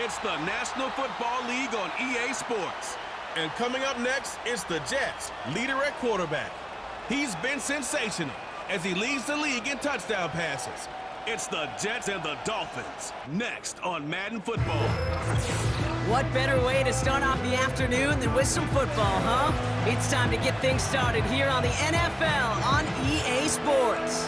It's the National Football League on EA Sports. And coming up next, it's the Jets, leader at quarterback. He's been sensational as he leads the league in touchdown passes. It's the Jets and the Dolphins, next on Madden Football. What better way to start off the afternoon than with some football, huh? It's time to get things started here on the NFL on EA Sports.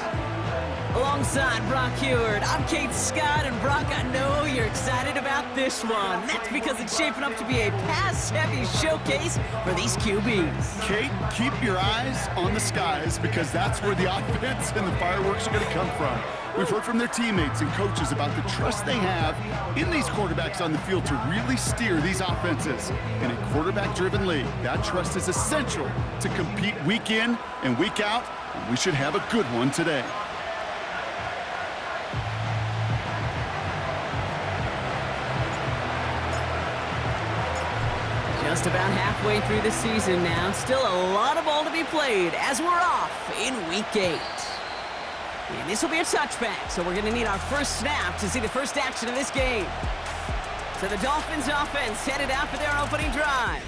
Alongside Brock Huard, I'm Kate Scott, and Brock, I know you're excited about this one. That's because it's shaping up to be a pass-heavy showcase for these QBs. Kate, keep your eyes on the skies because that's where the offense and the fireworks are going to come from. We've heard from their teammates and coaches about the trust they have in these quarterbacks on the field to really steer these offenses. In a quarterback-driven league, that trust is essential to compete week in and week out, and we should have a good one today. Just about halfway through the season now. Still a lot of ball to be played as we're off in Week 8. And this will be a touchback, so we're going to need our first snap to see the first action of this game. So the Dolphins offense headed out for their opening drive.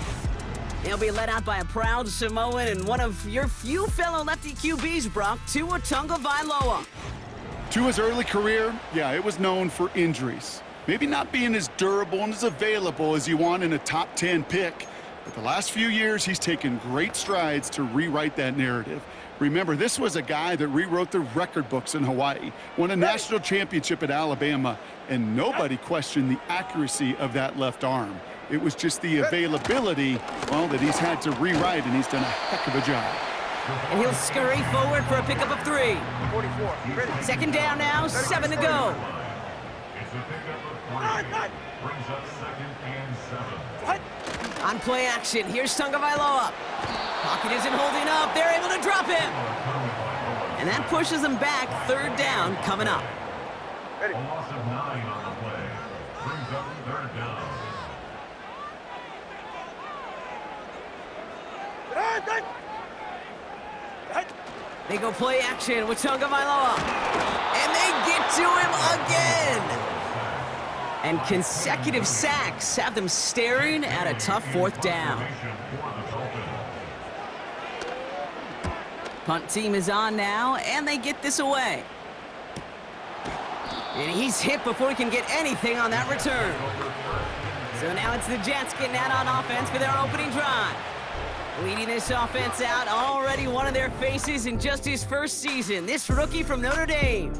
They'll be led out by a proud Samoan and one of your few fellow lefty QBs, Brock, Tua Tagovailoa. Tua's early career, it was known for injuries. Maybe not being as durable and as available as you want in a top 10 pick. But the last few years, he's taken great strides to rewrite that narrative. Remember, this was a guy that rewrote the record books in Hawaii, won a national championship at Alabama, and nobody questioned the accuracy of that left arm. It was just the availability, that he's had to rewrite, and he's done a heck of a job. And he'll scurry forward for a pickup of 3. 44. Ready. Second down now, 7 to go. Brings up 2nd and 7. On play action, here's Tagovailoa. Pocket isn't holding up. They're able to drop him. And that pushes them back. 3rd down coming up. A loss of 9 on the play. Brings up 3rd down. They go play action with Tagovailoa. And they get to him again. And consecutive sacks have them staring at a tough 4th down. Punt team is on now, and they get this away. And he's hit before he can get anything on that return. So now it's the Jets getting out on offense for their opening drive. Leading this offense out, already one of their faces in just his first season. This rookie from Notre Dame.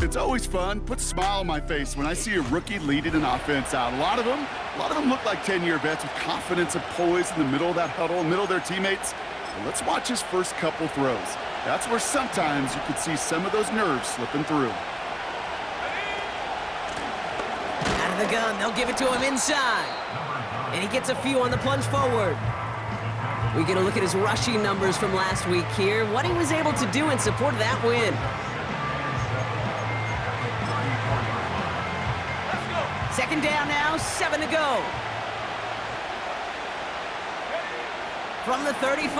It's always fun, puts a smile on my face when I see a rookie leading an offense out. A lot of them look like 10-year vets with confidence and poise in the middle of that huddle, middle of their teammates. But let's watch his first couple throws. That's where sometimes you could see some of those nerves slipping through. Out of the gun, they'll give it to him inside. And he gets a few on the plunge forward. We get a look at his rushing numbers from last week here, what he was able to do in support of that win. Second down now, 7 to go. From the 34.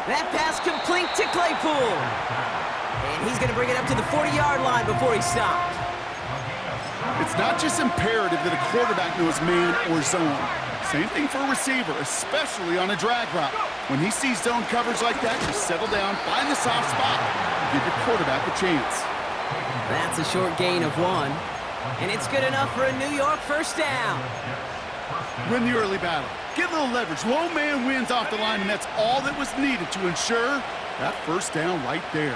That pass complete to Claypool. And he's going to bring it up to the 40-yard line before he stopped. It's not just imperative that a quarterback knows man or zone. Same thing for a receiver, especially on a drag route. When he sees zone coverage like that, just settle down, find the soft spot, and give your quarterback a chance. That's a short gain of 1. And it's good enough for a New York first down. Win the early battle. Get a little leverage. Low man wins off the line, and that's all that was needed to ensure that first down right there.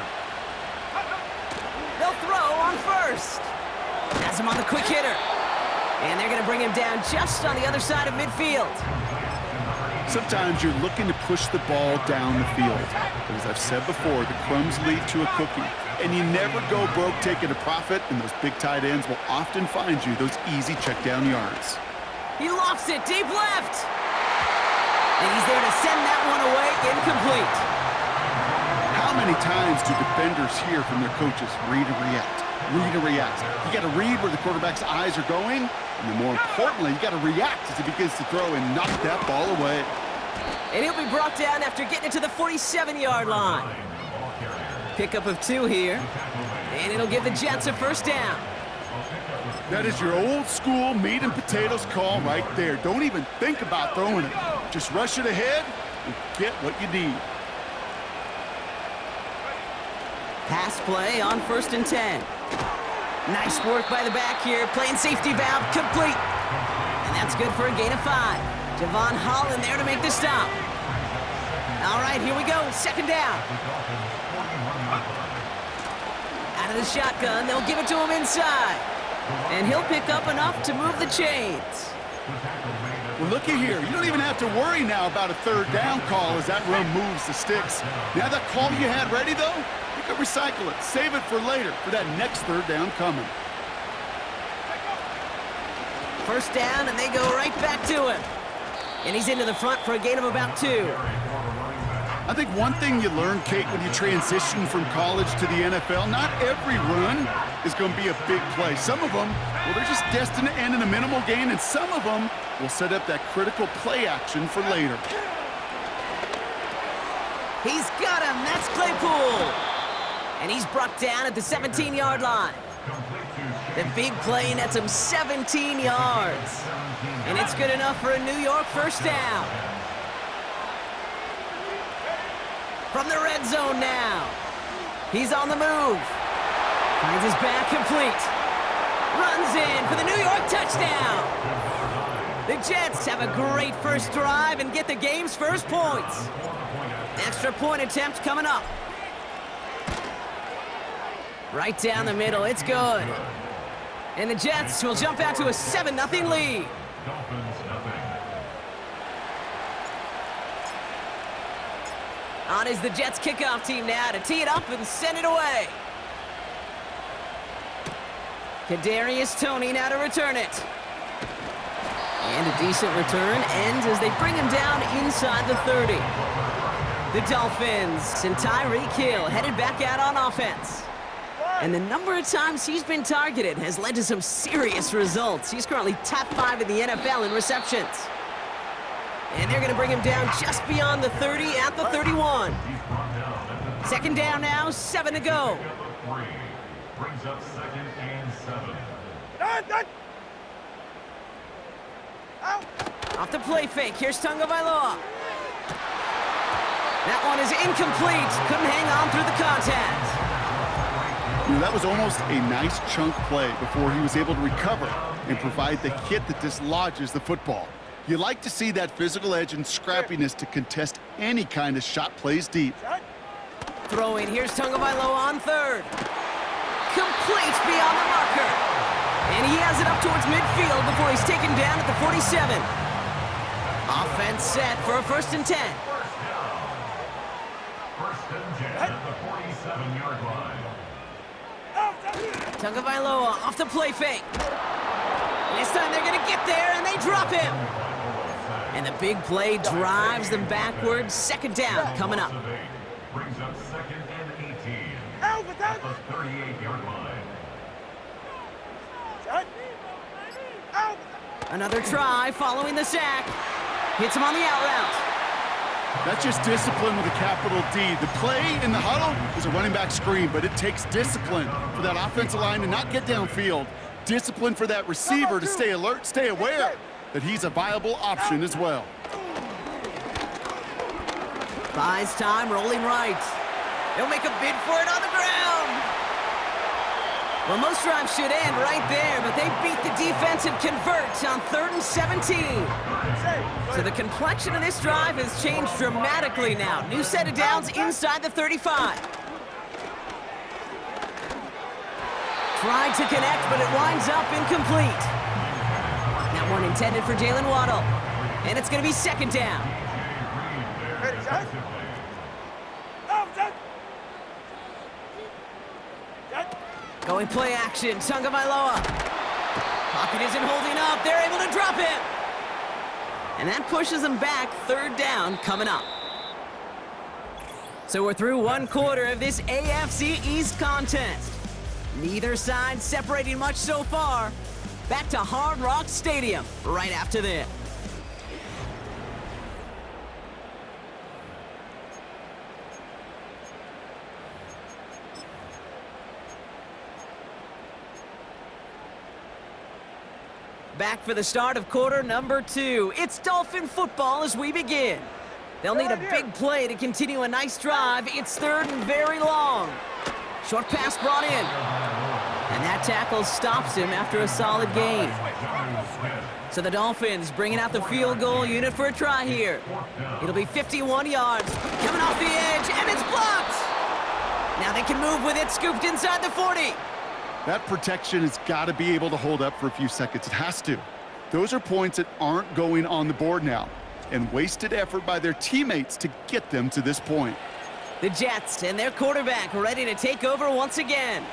They'll throw on first. Has him on the quick hitter. And they're going to bring him down just on the other side of midfield. Sometimes you're looking to push the ball down the field. But as I've said before, the crumbs lead to a cookie. And you never go broke taking a profit, and those big tight ends will often find you those easy check down yards. He lofts it deep left. And he's there to send that one away incomplete. How many times do defenders hear from their coaches, read and react, read and react? You got to read where the quarterback's eyes are going, and then more importantly, you got to react as he begins to throw and knock that ball away. And he'll be brought down after getting it to the 47-yard line. Pickup of 2 here, and it'll give the Jets a first down. That is your old school meat and potatoes call right there. Don't even think about throwing it. Just rush it ahead and get what you need. Pass play on 1st and 10. Nice work by the back here. Playing safety valve complete. And that's good for a gain of 5. Javon Holland there to make the stop. All right, here we go. 2nd down. Out of the shotgun, they'll give it to him inside. And he'll pick up enough to move the chains. Well, looky here. You don't even have to worry now about a 3rd down call as that run moves the sticks. Now that call you had ready, though, you can recycle it. Save it for later for that next 3rd down coming. 1st down, and they go right back to him. And he's into the front for a gain of about 2. I think one thing you learn, Kate, when you transition from college to the NFL, not every run is going to be a big play. Some of them, well, they're just destined to end in a minimal gain, and some of them will set up that critical play action for later. He's got him. That's Claypool. And he's brought down at the 17-yard line. The big play nets him 17 yards. And it's good enough for a New York 1st down. From the red zone now. He's on the move. Finds his back complete. Runs in for the New York touchdown. The Jets have a great first drive and get the game's first points. Extra point attempt coming up. Right down the middle, it's good. And the Jets will jump out to a 7-0 lead. On is the Jets kickoff team now to tee it up and send it away. Kadarius Toney now to return it. And a decent return ends as they bring him down inside the 30. The Dolphins and Tyreek Hill headed back out on offense. And the number of times he's been targeted has led to some serious results. He's currently top 5 in the NFL in receptions. And they're going to bring him down just beyond the 30 at the 31. 2nd down now, 7 to go. Brings up 2nd and 7. Off the play fake, here's Tagovailoa. That one is incomplete. Couldn't hang on through the contact. You know, that was almost a nice chunk play before he was able to recover and provide the hit that dislodges the football. You like to see that physical edge and scrappiness to contest any kind of shot plays deep. Throwing, here's Tagovailoa on 3rd. Complete beyond the marker. And he has it up towards midfield before he's taken down at the 47. Offense set for a 1st and 10. 1st and 10 at the 47-yard line. Tagovailoa off the play fake. And this time they're going to get there, and they drop him. And the big play drives them backwards. 2nd down coming up. Brings up 2nd and 18 at the 38-yard line. Another try following the sack. Hits him on the out route. That's just discipline with a capital D. The play in the huddle is a running back screen, but it takes discipline for that offensive line to not get downfield. Discipline for that receiver to stay alert, stay aware that he's a viable option as well. Buys time, rolling right. They'll make a bid for it on the ground. Well, most drives should end right there, but they beat the defense and convert on 3rd and 17. So the complexion of this drive has changed dramatically now. New set of downs inside the 35. Tried to connect, but it winds up incomplete. That one intended for Jalen Waddle. And it's going to be 2nd down. Going play action, Tagovailoa. Pocket isn't holding up. They're able to drop him. And that pushes them back. 3rd down coming up. So we're through 1 quarter of this AFC East contest. Neither side separating much so far. Back to Hard Rock Stadium right after this. Back for the start of quarter number 2. It's Dolphin football as we begin. They'll need a big play to continue a nice drive. It's 3rd and very long. Short pass brought in. And that tackle stops him after a solid gain. So the Dolphins bringing out the field goal unit for a try here. It'll be 51 yards. Coming off the edge, and it's blocked! Now they can move with it, scooped inside the 40. That protection has got to be able to hold up for a few seconds. It has to. Those are points that aren't going on the board now, and wasted effort by their teammates to get them to this point. The Jets and their quarterback ready to take over once again.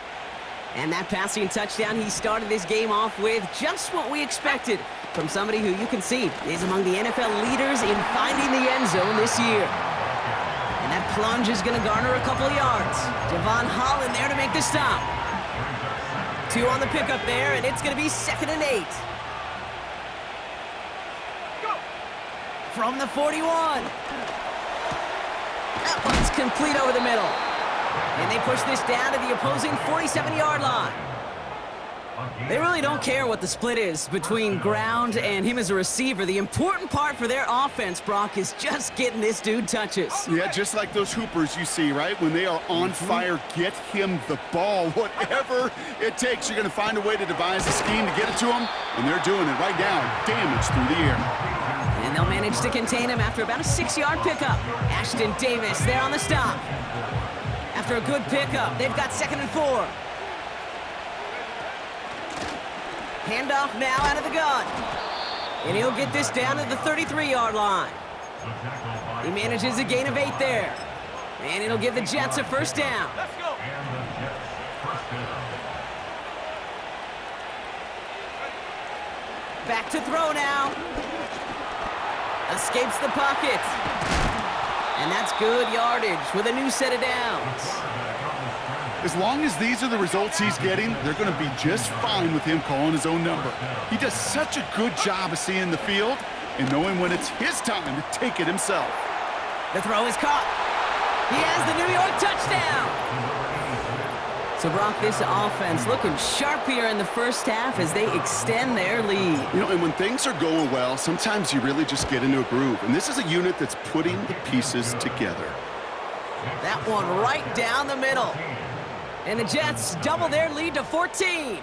And that passing touchdown he started this game off with, just what we expected from somebody who you can see is among the NFL leaders in finding the end zone this year. And that plunge is going to garner a couple of yards. Devon Holland there to make the stop. 2 on the pickup there, and it's going to be 2nd and 8. From the 41. That one's complete over the middle. And they push this down to the opposing 47-yard line. They really don't care what the split is between ground and him as a receiver. The important part for their offense, Brock, is just getting this dude touches. Yeah, just like those hoopers you see, right? When they are on fire, get him the ball. Whatever it takes, you're going to find a way to devise a scheme to get it to him, and they're doing it right now. Damage through the air. And they'll manage to contain him after about a 6-yard pickup. Ashton Davis there on the stop. After a good pickup, they've got 2nd and 4. Handoff now out of the gun. And he'll get this down to the 33-yard line. He manages a gain of 8 there. And it'll give the Jets a first down. And the Jets first down. Back to throw now. Escapes the pocket. And that's good yardage with a new set of downs. As long as these are the results he's getting, they're going to be just fine with him calling his own number. He does such a good job of seeing the field and knowing when it's his time to take it himself. The throw is caught. He has the New York touchdown. So, Brock, this offense looking sharp here in the first half as they extend their lead. You know, and when things are going well, sometimes you really just get into a groove. And this is a unit that's putting the pieces together. That one right down the middle. And the Jets double their lead to 14.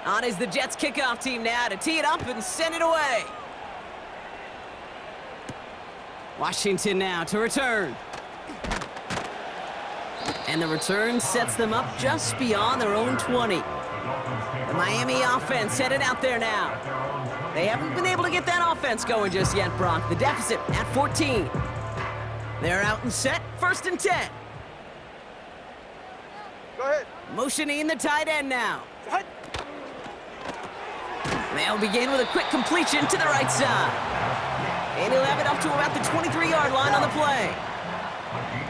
On is the Jets kickoff team now to tee it up and send it away. Washington now to return. And the return sets them up just beyond their own 20. The Miami offense headed out there now. They haven't been able to get that offense going just yet, Brock. The deficit at 14. They're out and set, 1st and 10. Go ahead. Motioning the tight end now. They'll begin with a quick completion to the right side. And he'll have it up to about the 23-yard line on the play.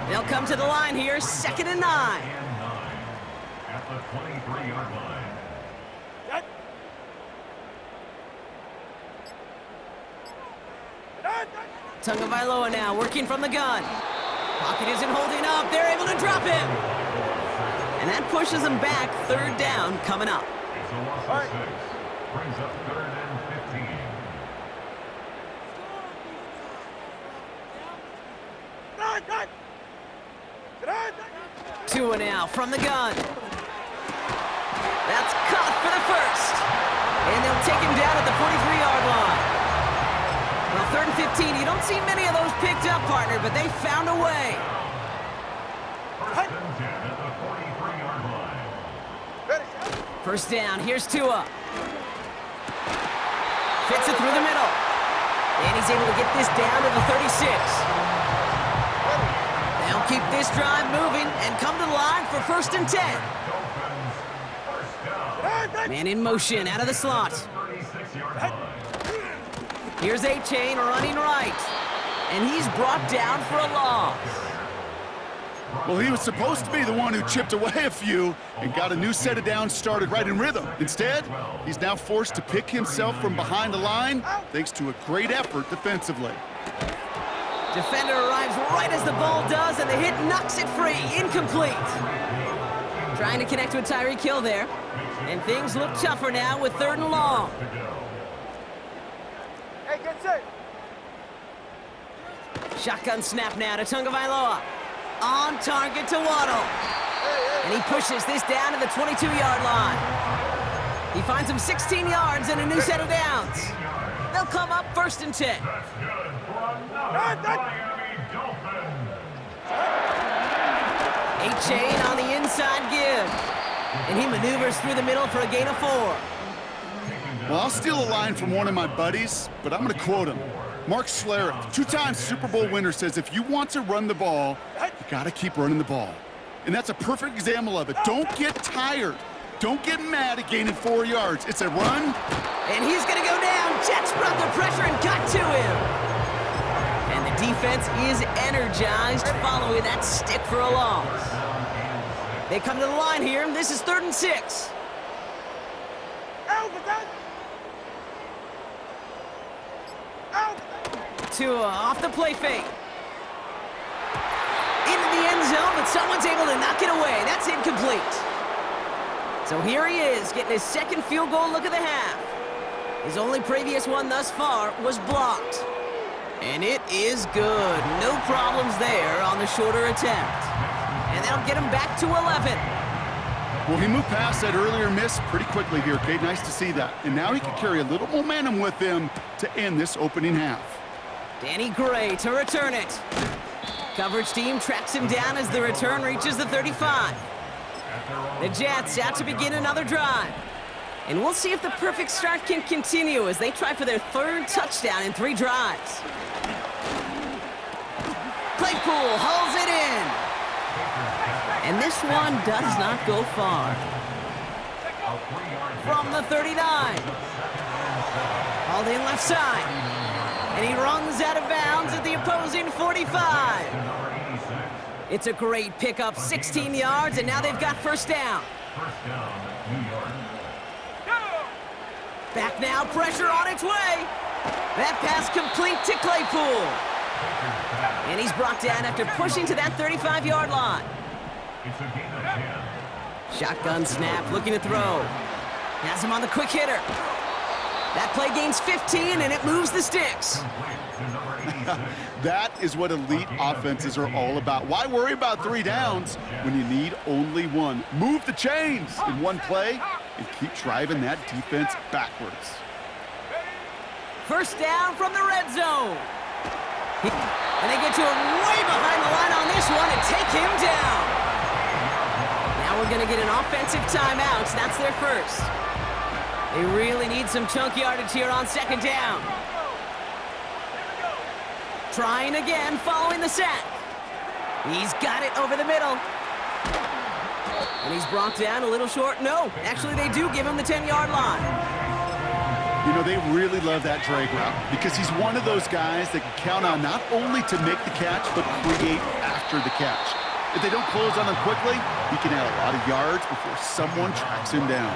They'll come to the line here, 2nd and 9. At the 23-yard line. Tagovailoa now working from the gun. Pocket isn't holding up. They're able to drop him. And that pushes them back. 3rd down coming up. It's a loss of 6. Brings up 3rd and 15. 2 now from the gun. That's caught for the first. And they'll take him down at the 43-yard line. Well, 3rd and 15, you don't see many of those picked up, partner, but they found a way. 1st and 10 at the 43-yard line. First down, here's Tua. Fits it through the middle. And he's able to get this down to the 36. They'll keep this drive moving and come to the line for 1st and 10. Dolphins first down. Man in motion out of the slot. 36-yard line. Here's A-Chain running right. And he's brought down for a loss. Well, he was supposed to be the one who chipped away a few and got a new set of downs started right in rhythm. Instead, he's now forced to pick himself from behind the line thanks to a great effort defensively. Defender arrives right as the ball does, and the hit knocks it free. Incomplete. Trying to connect with Tyreek Hill there. And things look tougher now with 3rd and long. to go. Hey, get set. Shotgun snap now to Tagovailoa. On target to Waddle. And he pushes this down to the 22-yard line. He finds him 16 yards and a new set of downs. They'll come up 1st and 10. That's good for another Miami Dolphin. A-Chain on the inside give. And he maneuvers through the middle for a gain of 4. Well, I'll steal a line from one of my buddies, but I'm going to quote him. Mark Schlereth, 2-time Super Bowl winner, says if you want to run the ball, you got to keep running the ball. And that's a perfect example of it. Don't get tired. Don't get mad at gaining 4 yards. It's a run. And he's going to go down. Jets brought the pressure and got to him. And the defense is energized following that stick for a loss. They come to the line here. This is 3rd and 6. To off the play fake. Into the end zone, but someone's able to knock it away. That's incomplete. So here he is, getting his 2nd field goal look of the half. His only previous one thus far was blocked. And it is good. No problems there on the shorter attempt. And that'll get him back to 11. Well, he moved past that earlier miss pretty quickly here, Kate. Nice to see that. And now he can carry a little momentum with him to end this opening half. Danny Gray to return it. Coverage team tracks him down as the return reaches the 35. The Jets out to begin another drive. And we'll see if the perfect start can continue as they try for their 3rd touchdown in 3 drives. Claypool hauls it in. And this one does not go far. From the 39. Hauled in left side. And he runs out of bounds at the opposing 45. It's a great pickup, 16 yards, and now they've got 1st down. First down, New York. Back now, pressure on its way. That pass complete to Claypool. And he's brought down after pushing to that 35-yard line. It's a gain of 10. Shotgun snap, looking to throw. Has him on the quick hitter. That play gains 15, and it moves the sticks. That is what elite offenses are all about. Why worry about 3 downs when you need only 1? Move the chains in one play and keep driving that defense backwards. 1st down from the red zone. And they get to him way behind the line on this one and take him down. Now we're going to get an offensive timeout. That's their 1st. They really need some chunk yardage here on 2nd down. Trying again following the sack. He's got it over the middle. And he's brought down a little short. No, actually they do give him the 10-yard line. You know, they really love that drag route because he's one of those guys that can count on not only to make the catch, but create after the catch. If they don't close on him quickly, he can add a lot of yards before someone tracks him down.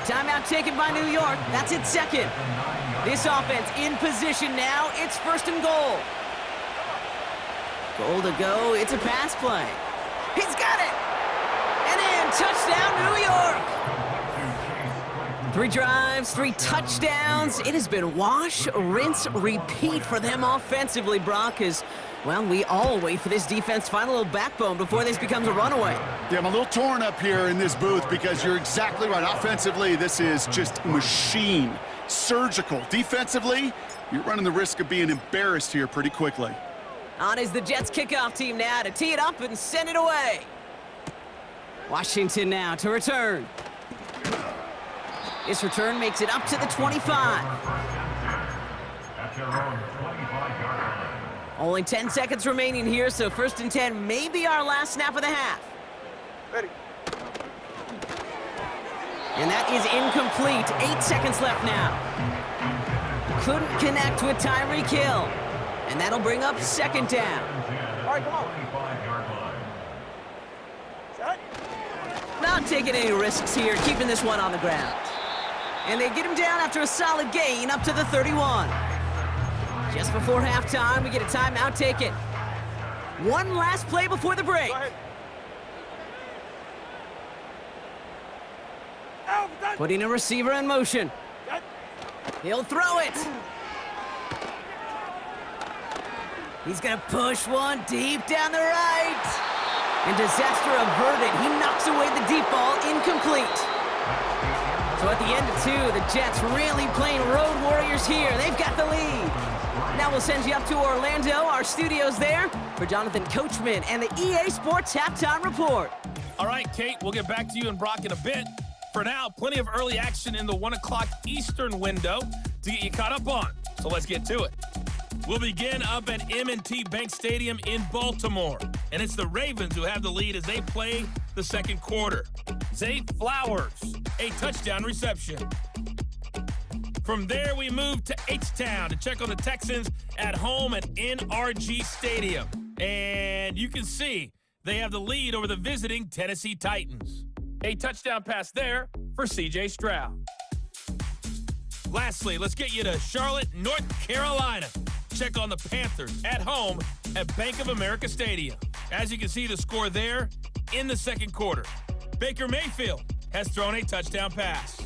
Timeout taken by New York. That's its 2nd. This offense in position now. It's 1st and goal. Goal to go. It's a pass play. He's got it. And in. Touchdown, New York. 3 drives, 3 touchdowns. It has been wash, rinse, repeat for them offensively, Brock, as, well, we all wait for this defense to find a little backbone before this becomes a runaway. Yeah, I'm a little torn up here in this booth because you're exactly right. Offensively, this is just a machine. Surgical. Defensively, you're running the risk of being embarrassed here pretty quickly. On is the Jets kickoff team now to tee it up and send it away. Washington now to return. This return makes it up to the 25. At their own 25-yard line. Only 10 seconds remaining here, so 1st and 10 may be our last snap of the half. Ready. And that is incomplete. 8 seconds left now. Couldn't connect with Tyreek Hill. And that'll bring up 2nd down. All right, come on. 25-yard line. Set. Not taking any risks here, keeping this one on the ground. And they get him down after a solid gain up to the 31. Just before halftime, we get a timeout taken. One last play before the break. Go ahead. Putting a receiver in motion. He'll throw it. He's gonna push one deep down the right. And disaster averted. He knocks away the deep ball, incomplete. So at the end of 2, the Jets really playing road warriors here. They've got the lead. Now we'll send you up to Orlando, our studios there, for Jonathan Coachman and the EA Sports Halftime Report. All right, Kate, we'll get back to you and Brock in a bit. For now, plenty of early action in the 1 o'clock Eastern window to get you caught up on. So let's get to it. We'll begin up at M&T Bank Stadium in Baltimore. And it's the Ravens who have the lead as they play the second quarter. Zay Flowers, a touchdown reception. From there, we move to H-Town to check on the Texans at home at NRG Stadium. And you can see they have the lead over the visiting Tennessee Titans. A touchdown pass there for C.J. Stroud. Lastly, let's get you to Charlotte, North Carolina. Check on the Panthers at home at Bank of America Stadium. As you can see, the score there in the second quarter. Baker Mayfield has thrown a touchdown pass.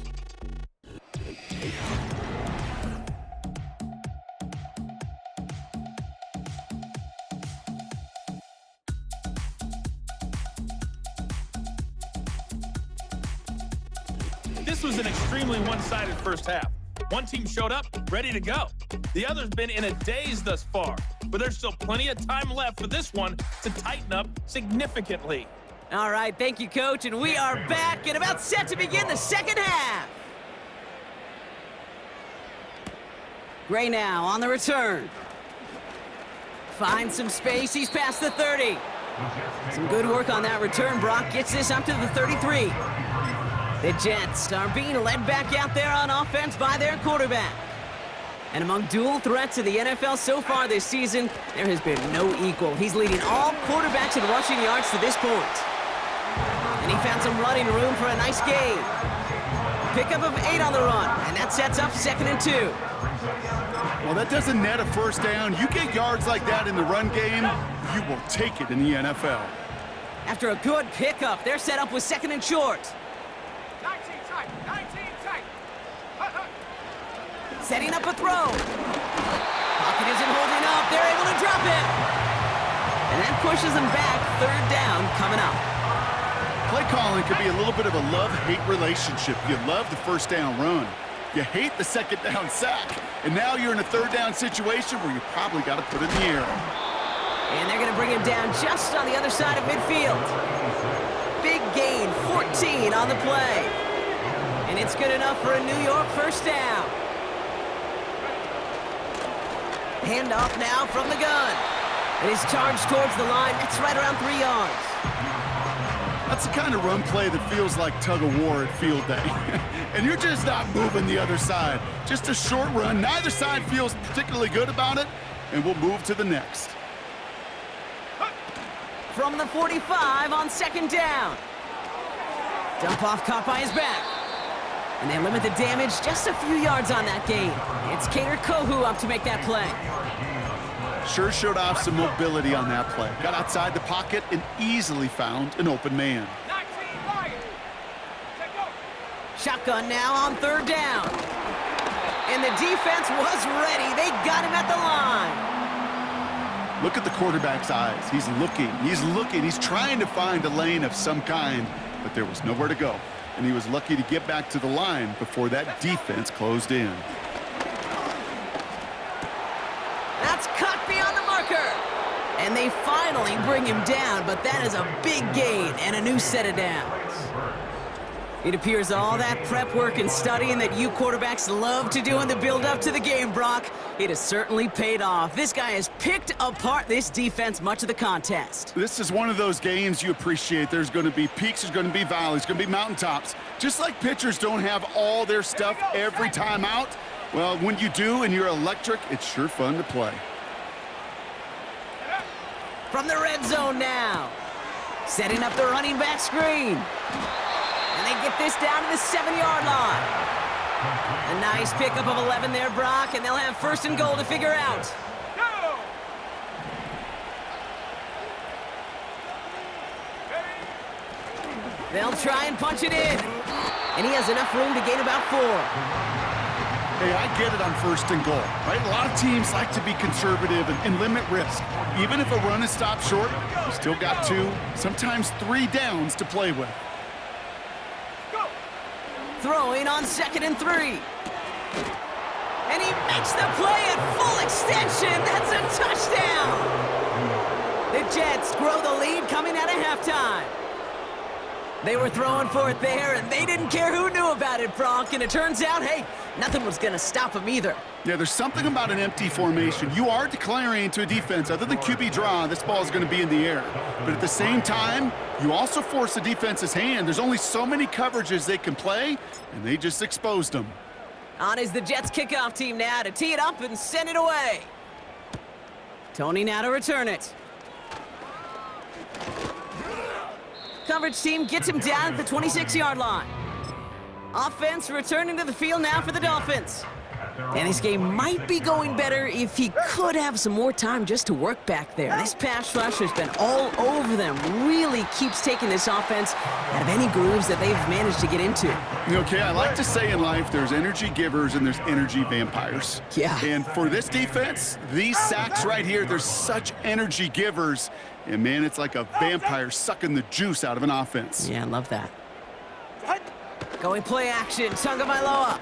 This was an extremely one-sided first half. One team showed up, ready to go. The other's been in a daze thus far, but there's still plenty of time left for this one to tighten up significantly. All right, thank you, Coach, and we are back and about set to begin the second half. Gray now on the return. Finds some space, he's past the 30. Some good work on that return. Brock gets this up to the 33. The Jets are being led back out there on offense by their quarterback. And among dual threats in the NFL so far this season, there has been no equal. He's leading all quarterbacks in rushing yards to this point. And he found some running room for a nice gain. Pickup of 8 on the run, and that sets up 2nd and 2. Well, that doesn't net a first down. You get yards like that in the run game, you will take it in the NFL. After a good pickup, they're set up with 2nd and short. 19 tight, 19 tight. Setting up a throw. Pocket isn't holding up. They're able to drop it. And that pushes them back. 3rd down coming up. Play calling could be a little bit of a love-hate relationship. You love the first down run. You hate the 2nd down sack. And now you're in a 3rd down situation where you probably got to put it in the air. And they're going to bring him down just on the other side of midfield. Big gain, 14 on the play. And it's good enough for a New York first down. Handoff now from the gun. And he's charged towards the line. That's right around 3 yards. That's the kind of run play that feels like tug-of-war at field day. And you're just not moving the other side. Just a short run. Neither side feels particularly good about it, and we'll move to the next. From the 45 on 2nd down. Dump off caught by his back. And they limit the damage just a few yards on that gain. It's Kader Kohou up to make that play. Sure showed off some mobility on that play. Got outside the pocket and easily found an open man. 19 wide. Take go. Shotgun now on 3rd down. And the defense was ready. They got him at the line. Look at the quarterback's eyes. He's looking, he's trying to find a lane of some kind, but there was nowhere to go. And he was lucky to get back to the line before that defense closed in. That's cut beyond the marker. And they finally bring him down, but that is a big gain and a new set of downs. It appears all that prep work and studying that you quarterbacks love to do in the build-up to the game, Brock, it has certainly paid off. This guy has picked apart this defense much of the contest. This is one of those games you appreciate. There's going to be peaks, there's going to be valleys, there's going to be mountaintops. Just like pitchers don't have all their stuff every time out, well, when you do and you're electric, it's sure fun to play. From the red zone now. Setting up the running back screen. And they get this down to the 7-yard line. A nice pickup of 11 there, Brock, and they'll have 1st and goal to figure out. Go. They'll try and punch it in. And he has enough room to gain about 4. Hey, I get it on 1st and goal, right? A lot of teams like to be conservative and limit risk. Even if a run is stopped short, you still got 2, sometimes 3 downs to play with. Throwing on 2nd and 3. And he makes the play at full extension. That's a touchdown. The Jets grow the lead coming out of halftime. They were throwing for it there, and they didn't care who knew about it, Bronk. And it turns out, hey, nothing was going to stop them either. Yeah, there's something about an empty formation. You are declaring to a defense, other than QB draw, this ball is going to be in the air. But at the same time, you also force the defense's hand. There's only so many coverages they can play, and they just exposed them. On is the Jets kickoff team now to tee it up and send it away. Tony now to return it. Coverage team gets him down at the 26-yard line. Offense returning to the field now for the Dolphins. And this game might be going better if he could have some more time just to work back there. This pass rush has been all over them. Really keeps taking this offense out of any grooves that they've managed to get into. Okay, I like to say in life there's energy givers and there's energy vampires. Yeah. And for this defense, these sacks right here, there's such energy givers. And man, it's like a vampire sucking the juice out of an offense. Yeah, I love that. Going play action, Tagovailoa.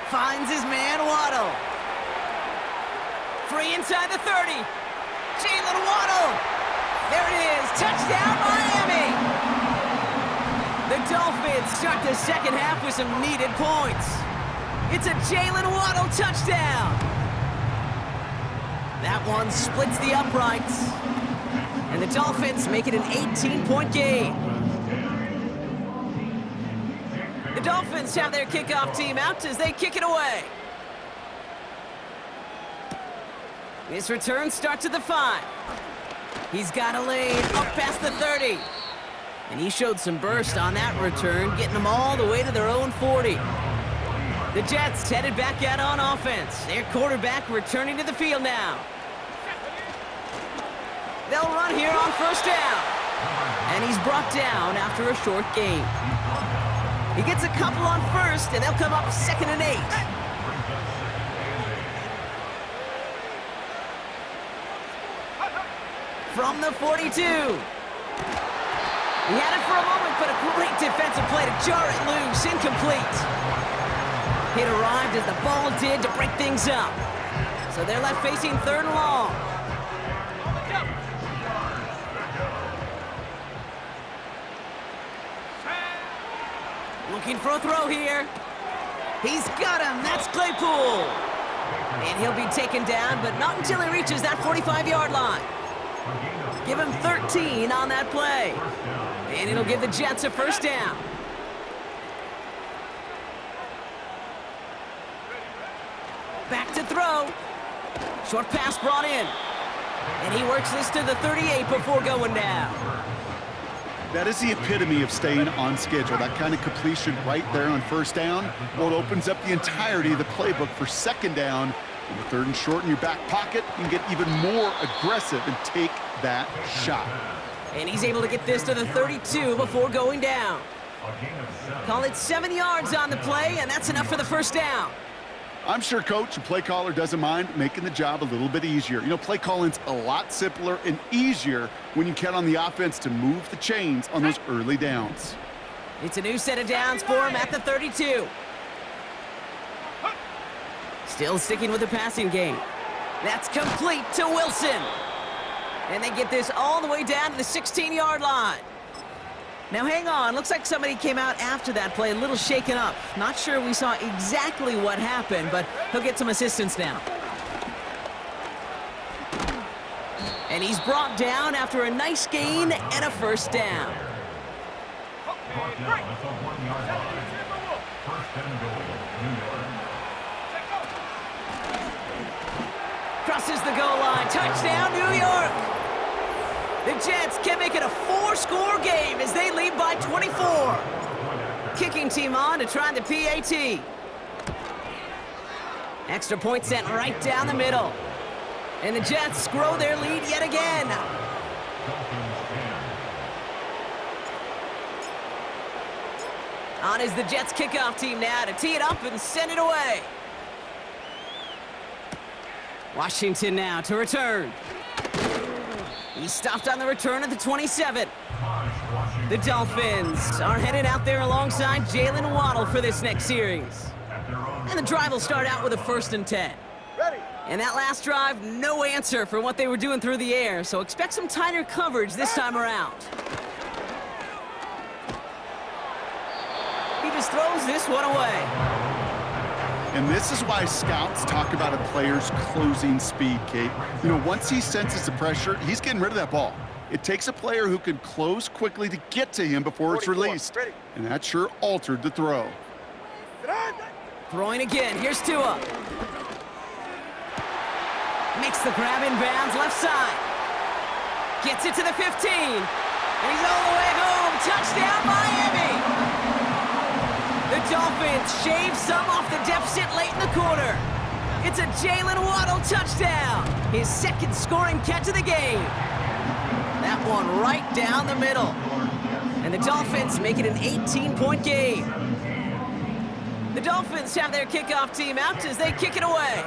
Finds his man, Waddle. Free inside the 30. Jalen Waddle. There it is, touchdown Miami. The Dolphins start the second half with some needed points. It's a Jalen Waddle touchdown. That one splits the uprights. And the Dolphins make it an 18-point game. The Dolphins have their kickoff team out as they kick it away. This return starts at the 5. He's got a lane up past the 30. And he showed some burst on that return, getting them all the way to their own 40. The Jets headed back out on offense. Their quarterback returning to the field now. They'll run here on 1st down. And he's brought down after a short gain. He gets a couple on 1st, and they'll come up 2nd and 8. From the 42. He had it for a moment, but a great defensive play to jar it loose. Incomplete. It arrived as the ball did to break things up. So they're left facing 3rd and long. Looking for a throw here. He's got him. That's Claypool. And he'll be taken down, but not until he reaches that 45-yard line. Give him 13 on that play. And it'll give the Jets a 1st down. Back to throw. Short pass brought in. And he works this to the 38 before going down. That is the epitome of staying on schedule. That kind of completion right there on 1st down. Well, it opens up the entirety of the playbook for 2nd down. In the 3rd and short in your back pocket, you can get even more aggressive and take that shot. And he's able to get this to the 32 before going down. Call it 7 yards on the play, and that's enough for the 1st down. I'm sure coach and play caller doesn't mind making the job a little bit easier. You know, play calling's a lot simpler and easier when you count on the offense to move the chains on those early downs. It's a new set of downs for him at the 32. Still sticking with the passing game. That's complete to Wilson. And they get this all the way down to the 16-yard line. Now hang on, looks like somebody came out after that play a little shaken up. Not sure we saw exactly what happened, but he'll get some assistance now. And he's brought down after a nice gain and a 1st down. Crosses the goal line, touchdown New York! The Jets can make it a 4-score game as they lead by 24. Kicking team on to try the PAT. Extra point sent right down the middle. And the Jets grow their lead yet again. On is the Jets kickoff team now to tee it up and send it away. Washington now to return. He stopped on the return at the 27. The Dolphins are headed out there alongside Jalen Waddle for this next series. And the drive will start out with a 1st and 10. And that last drive, no answer for what they were doing through the air, so expect some tighter coverage this time around. He just throws this one away. And this is why scouts talk about a player's closing speed, Kate. You know, once he senses the pressure, he's getting rid of that ball. It takes a player who can close quickly to get to him before it's released. And that sure altered the throw. Throwing again, here's Tua. Makes the grab in bounds, left side. Gets it to the 15. And he's all the way home. Touchdown, Miami! The Dolphins shave some off the deficit late in the quarter. It's a Jalen Waddle touchdown. His 2nd scoring catch of the game. That one right down the middle. And the Dolphins make it an 18-point game. The Dolphins have their kickoff team out as they kick it away.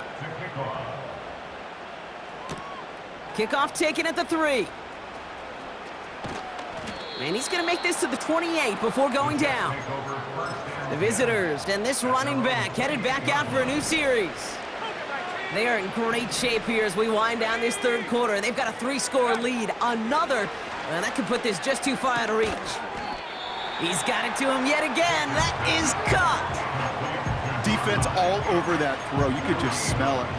Kickoff taken at the 3. And he's going to make this to the 28 before going down. The visitors and this running back headed back out for a new series. They are in great shape here as we wind down this 3rd quarter. They've got a 3-score lead. Another, and that could put this just too far out of reach. He's got it to him yet again. That is caught. Defense all over that throw. You could just smell it.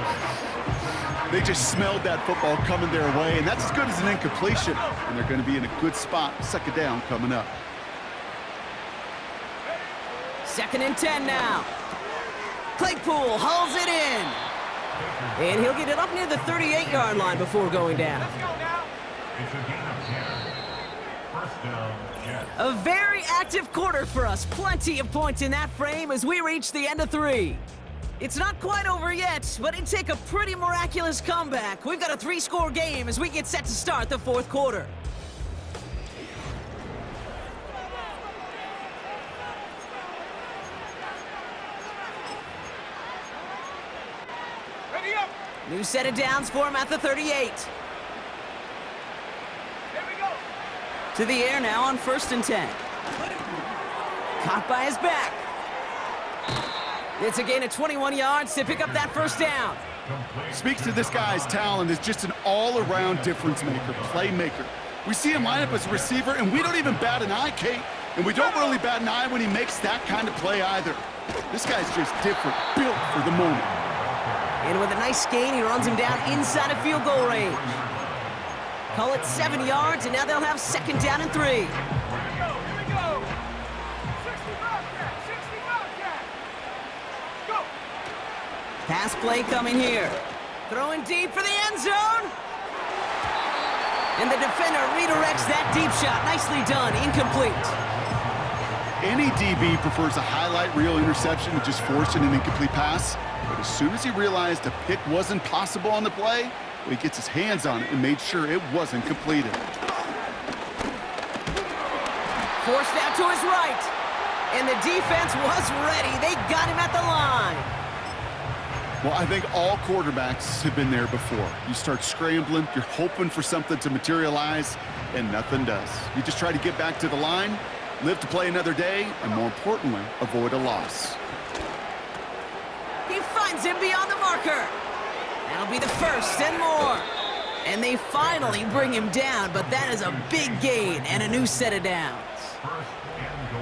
They just smelled that football coming their way, and that's as good as an incompletion. And they're going to be in a good spot. 2nd down coming up. 2nd and 10 now. Claypool hauls it in. And he'll get it up near the 38-yard line before going down. Let's go now. It's a gain of 10. First down, Jets. A very active quarter for us. Plenty of points in that frame as we reach the end of 3. It's not quite over yet, but it'd take a pretty miraculous comeback. We've got a 3-score game as we get set to start the 4th quarter. Ready up. New set of downs for him at the 38. Here we go. To the air now on 1st and 10. Caught by his back. It's a gain of 21 yards to pick up that 1st down. Speaks to this guy's talent as just an all-around difference maker, playmaker. We see him line up as a receiver, and we don't even bat an eye, Kate. And we don't really bat an eye when he makes that kind of play either. This guy's just different, built for the moment. And with a nice gain, he runs him down inside of field goal range. Call it 7 yards, and now they'll have 2nd down and 3. Here we go. 60 Bobcat. 60 Bobcat. Go. Pass play coming here. Throwing deep for the end zone. And the defender redirects that deep shot. Nicely done. Incomplete. Any DB prefers a highlight reel interception to just forcing an incomplete pass. But as soon as he realized a pick wasn't possible on the play, he gets his hands on it and made sure it wasn't completed. Forced out to his right. And the defense was ready. They got him at the line. Well, I think all quarterbacks have been there before. You start scrambling, you're hoping for something to materialize, and nothing does. You just try to get back to the line, live to play another day, and more importantly, avoid a loss. He finds him beyond the marker. That'll be the 1st and more. And they finally bring him down, but that is a big gain and a new set of downs.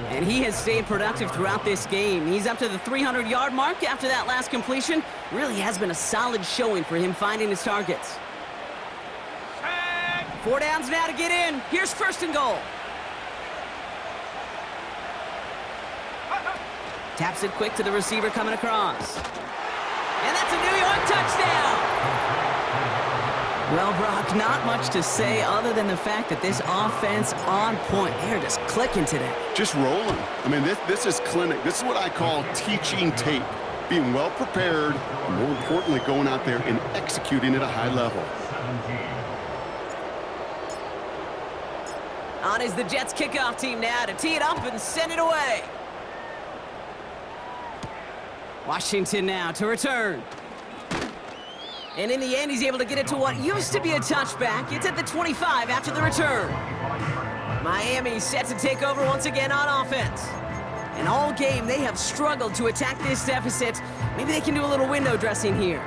And he has stayed productive throughout this game. He's up to the 300-yard mark after that last completion. Really has been a solid showing for him finding his targets. 4 downs now to get in. Here's 1st and goal. Taps it quick to the receiver coming across. And that's a New York touchdown! Well, Brock, not much to say other than the fact that this offense on point. They're just clicking today. Just rolling. I mean, this is clinic. This is what I call teaching tape. Being well prepared, and more importantly, going out there and executing at a high level. On is the Jets kickoff team now to tee it up and send it away. Washington now to return. And in the end, he's able to get it to what used to be a touchback. It's at the 25 after the return. Miami set to take over once again on offense. And all game, they have struggled to attack this deficit. Maybe they can do a little window dressing here.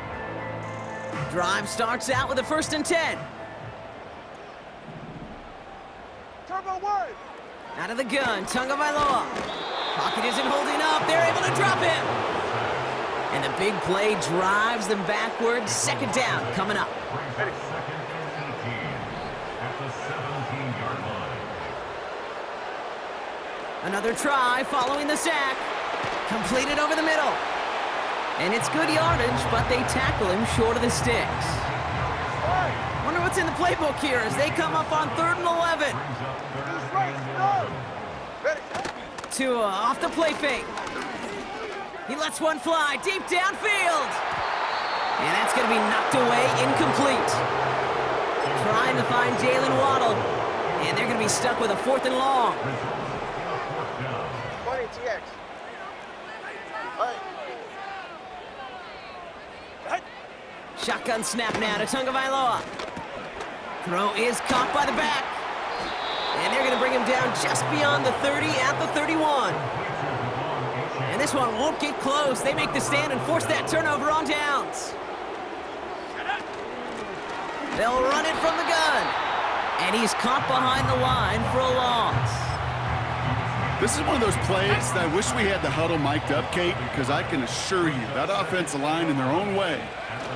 Drive starts out with a 1st and 10. Turbo word. Out of the gun, Tagovailoa. Pocket isn't holding up. They're able to drop him. And the big play drives them backwards. 2nd down coming up. Brings up 2nd and 18 at the 17-yard line. Another try following the sack. Completed over the middle. And it's good yardage, but they tackle him short of the sticks. Wonder what's in the playbook here as they come up on 3rd and 11. Brings up 3rd He's right. and No. 11. Ready. Tua off the play fake. He lets one fly deep downfield. And that's going to be knocked away, incomplete. Trying to find Jalen Waddle. And they're going to be stuck with a 4th and long. 20 TX. Hey. Shotgun snap now to Tagovailoa. Throw is caught by the back. And they're going to bring him down just beyond the 30 at the 31. And this one won't get close. They make the stand and force that turnover on downs. They'll run it from the gun. And he's caught behind the line for a loss. This is one of those plays that I wish we had the huddle mic'd up, Kate, because I can assure you that offensive line in their own way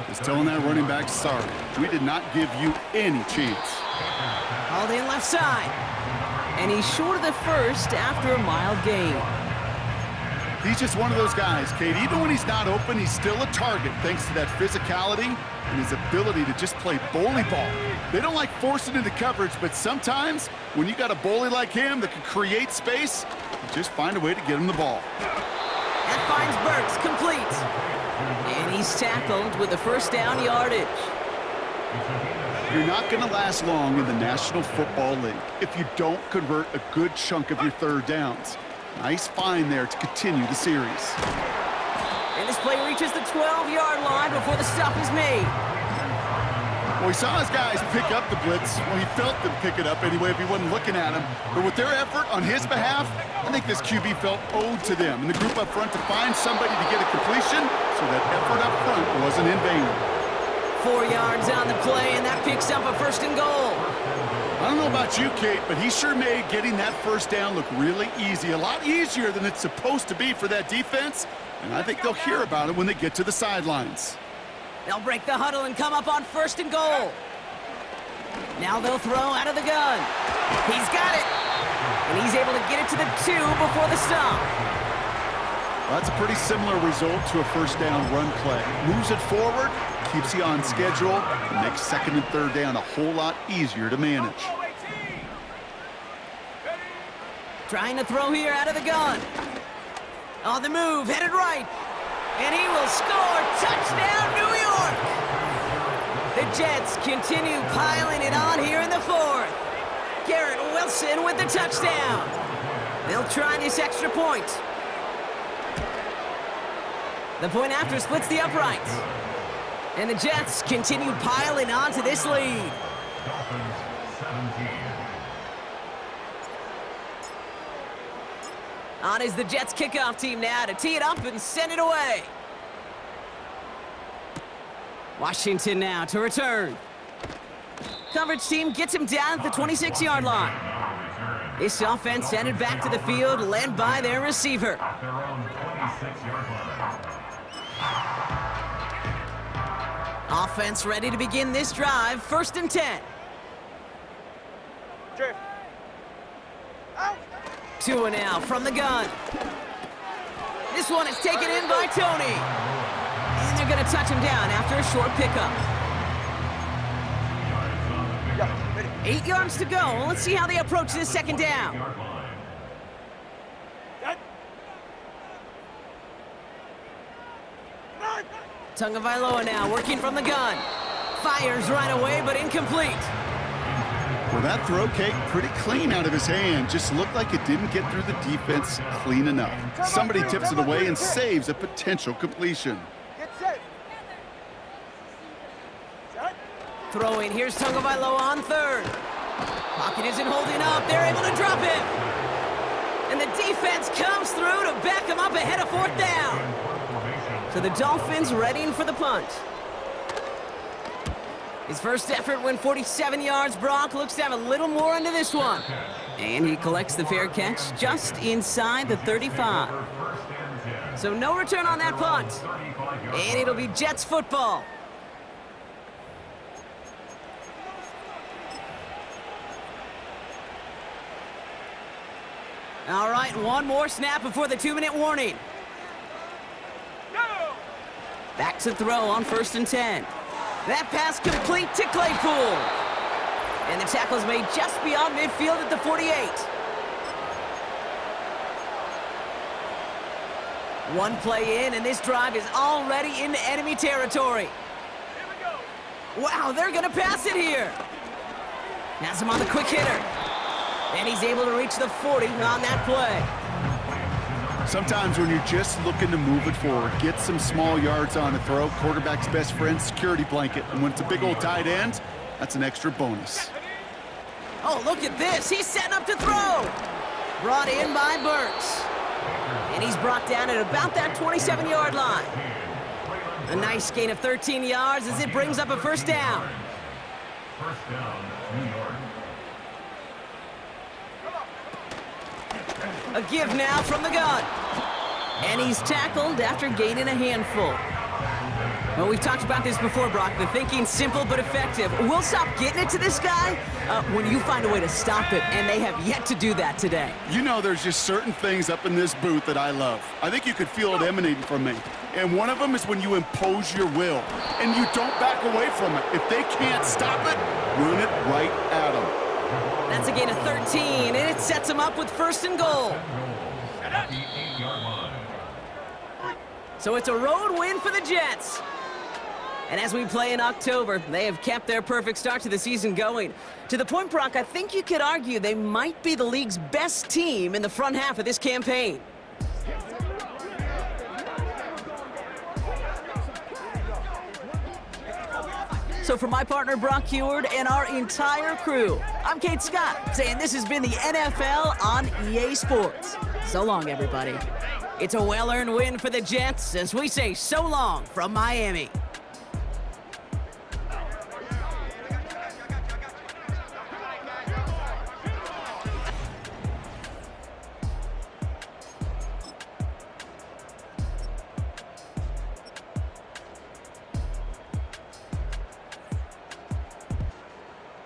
is telling that running back, sorry, we did not give you any chance. Hauled in left side. And he's short of the 1st after a mild gain. He's just one of those guys, Kate. Even when he's not open, he's still a target thanks to that physicality and his ability to just play bully ball. They don't like forcing into coverage, but sometimes when you got a bully like him that can create space, you just find a way to get him the ball. That finds Burks, complete. And he's tackled with a 1st down yardage. You're not going to last long in the National Football League if you don't convert a good chunk of your 3rd downs. Nice find there to continue the series. And this play reaches the 12-yard line before the stop is made. Well, he saw his guys pick up the blitz. Well, he felt them pick it up anyway if he wasn't looking at him. But with their effort on his behalf, I think this QB felt owed to them and the group up front to find somebody to get a completion so that effort up front wasn't in vain. 4 yards on the play, and that picks up a 1st and goal. I don't know about you, Kate, but he sure made getting that 1st down look really easy. A lot easier than it's supposed to be for that defense. And I think they'll hear about it when they get to the sidelines. They'll break the huddle and come up on 1st and goal. Now they'll throw out of the gun. He's got it. And he's able to get it to the 2 before the stop. Well, that's a pretty similar result to a 1st down run play. Moves it forward, keeps you on schedule, and makes 2nd and 3rd down a whole lot easier to manage. Trying to throw here out of the gun. On the move, headed right. And he will score. Touchdown, New York! The Jets continue piling it on here in the 4th. Garrett Wilson with the touchdown. They'll try this extra point. The point after splits the uprights. And the Jets continue piling on to this lead. Dolphins 17. On is the Jets kickoff team now to tee it up and send it away. Washington now to return. Coverage team gets him down at the 26-yard line. This offense headed back to the field, led by their receiver. At their own 26-yard line. Offense ready to begin this drive, 1st and 10. Drift. Out. Tua now from the gun. This one is taken in by Tony. And they're going to touch him down after a short pickup. 8 yards to go. Let's see how they approach this 2nd down. Yard line. Tagovailoa now working from the gun. Fires right away, but incomplete. Well, that throw came pretty clean out of his hand. Just looked like it didn't get through the defense clean enough. Somebody tips it away and saves a potential completion. Get set. Set. Throwing, here's Tagovailoa on third. Pocket isn't holding up, they're able to drop him. And the defense comes through to back him up ahead of fourth down. So the Dolphins readying for the punt. His first effort went 47 yards. Brock looks to have a little more into this one. And he collects the fair catch just inside the 35. So no return on that punt. And it'll be Jets football. All right, one more snap before the 2-minute warning. Go. Back to throw on 1st and 10. That pass complete to Claypool. And the tackle's made just beyond midfield at the 48. One play in, and this drive is already into enemy territory. Here we go. Wow, they're gonna pass it here. Has him on the quick hitter. And he's able to reach the 40 on that play. Sometimes when you're just looking to move it forward, get some small yards on the throw, quarterback's best friend, security blanket. And when it's a big old tight end, that's an extra bonus. Oh, look at this. He's setting up to throw. Brought in by Burks. And he's brought down at about that 27-yard line. A nice gain of 13 yards as it brings up a first down. First down, New York. A give now from the gun. And he's tackled after gaining a handful. Well, we've talked about this before, Brock. The thinking's simple but effective. We'll stop getting it to this guy when you find a way to stop it, and they have yet to do that today. You know, there's just certain things up in this booth that I love. I think you could feel it emanating from me. And one of them is when you impose your will, and you don't back away from it. If they can't stop it, run it right at them. That's a gain of 13, and it sets them up with 1st and goal. At the 8-yard line. So it's a road win for the Jets. And as we play in October, they have kept their perfect start to the season going. To the point, Brock, I think you could argue they might be the league's best team in the front half of this campaign. So for my partner, Brock Heward, and our entire crew, I'm Kate Scott, saying this has been the NFL on EA Sports. So long, everybody. It's a well-earned win for the Jets as we say so long from Miami.